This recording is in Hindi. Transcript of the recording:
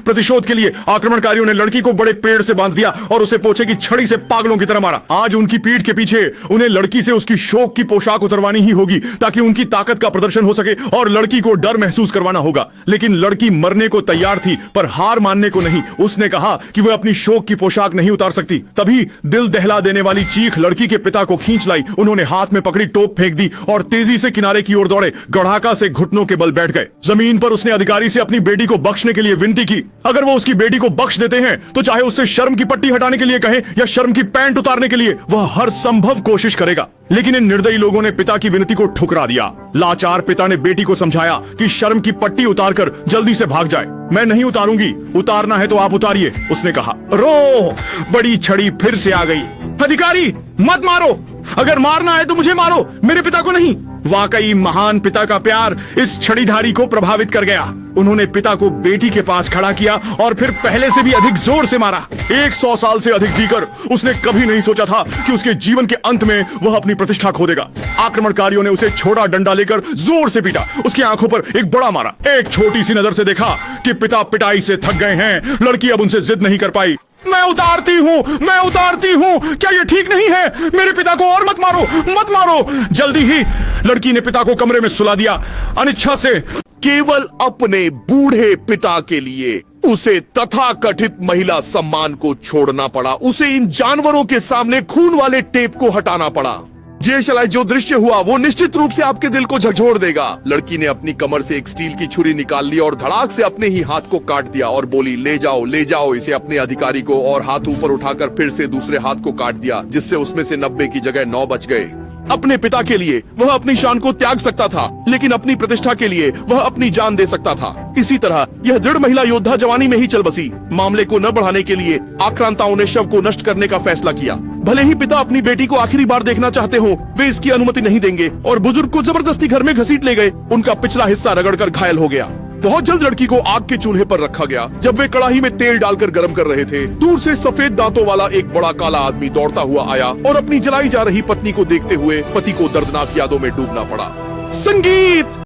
प्रतिशोध के लिए आक्रमणकारियों ने लड़की को बड़े पेड़ से बांध दिया और उसे पोछे की छड़ी से पागलों की तरह मारा। आज उनकी पीठ के पीछे उन्हें लड़की से उसकी शोक की पोशाक उतरवानी ही होगी ताकि उनकी ताकत का प्रदर्शन हो सके और लड़की को डर महसूस करवाना होगा। लेकिन लड़की मरने को तैयार थी पर हार मानने को नहीं। उसने कहा कि वह अपनी शोक की पोशाक नहीं उतार सकती। तभी दिल दहला देने वाली चीख लड़की के पिता को खींच लाई। उन्होंने हाथ में पकड़ी टोप फेंक दी और तेजी से किनारे की ओर दौड़े। गढ़ाका से घुटनों के बल बैठ गए। जमीन पर उसने अधिकारी से अपनी बेटी को बख्शने के लिए विनती की। अगर वो उसकी बेटी को बख्श देते हैं तो चाहे उससे शर्म की पट्टी हटाने के लिए कहें या शर्म की पैंट उतारने के लिए, वह हर संभव कोशिश करेगा। लेकिन इन निर्दयी लोगों ने पिता की विनती को ठुकरा दिया। लाचार पिता ने बेटी को समझाया कि शर्म की पट्टी उतारकर जल्दी से भाग जाए। मैं नहीं उतारूंगी, उतारना है तो आप उतारिए, उसने कहा। रो! बड़ी छड़ी फिर से आ गई। अधिकारी, मत मारो, अगर मारना है तो मुझे मारो, मेरे पिता को नहीं। वाकई महान पिता का प्यार इस छड़ीधारी को प्रभावित कर गया। उन्होंने पिता को बेटी के पास खड़ा किया और फिर पहले से भी अधिक जोर से मारा। 100 साल से अधिक जीकर उसने कभी नहीं सोचा था कि उसके जीवन के अंत में वह अपनी प्रतिष्ठा खो देगा। आक्रमणकारियों ने उसे छोटा डंडा लेकर जोर से पीटा। उसकी आंखों पर एक बड़ा मारा। एक छोटी सी नजर से देखा कि पिता पिटाई से थक गए हैं। लड़की अब उनसे जिद नहीं कर पाई। मैं उतारती हूँ, मैं उतारती हूँ, क्या ये ठीक नहीं है? मेरे पिता को और मत मारो, मत मारो। जल्दी ही लड़की ने पिता को कमरे में सुला दिया। अनिच्छा से केवल अपने बूढ़े पिता के लिए उसे तथाकथित महिला सम्मान को छोड़ना पड़ा। उसे इन जानवरों के सामने खून वाले टेप को हटाना पड़ा। जयशलाय जो दृश्य हुआ वो निश्चित रूप से आपके दिल को झकझोर देगा। लड़की ने अपनी कमर से एक स्टील की छुरी निकाल ली और धड़ाक से अपने ही हाथ को काट दिया और बोली, ले जाओ इसे अपने अधिकारी को। और हाथ ऊपर उठाकर फिर से दूसरे हाथ को काट दिया, जिससे उसमें से 90 की जगह 9 बच गए। अपने पिता के लिए वह अपनी शान को त्याग सकता था, लेकिन अपनी प्रतिष्ठा के लिए वह अपनी जान दे सकता था। इसी तरह यह दृढ़ महिला योद्धा जवानी में ही चल बसी। मामले को न बढ़ाने के लिए आक्रांताओं ने शव को नष्ट करने का फैसला किया। भले ही पिता अपनी बेटी को आखिरी बार देखना चाहते हो, वे इसकी अनुमति नहीं देंगे और बुजुर्ग को जबरदस्ती घर में घसीट ले गए। उनका पिछला हिस्सा रगड़कर घायल हो गया। बहुत जल्द लड़की को आग के चूल्हे पर रखा गया। जब वे कड़ाही में तेल डालकर गर्म कर रहे थे, दूर से सफेद दांतों वाला एक बड़ा काला आदमी दौड़ता हुआ आया और अपनी जलाई जा रही पत्नी को देखते हुए पति को दर्दनाक यादों में डूबना पड़ा। संगीत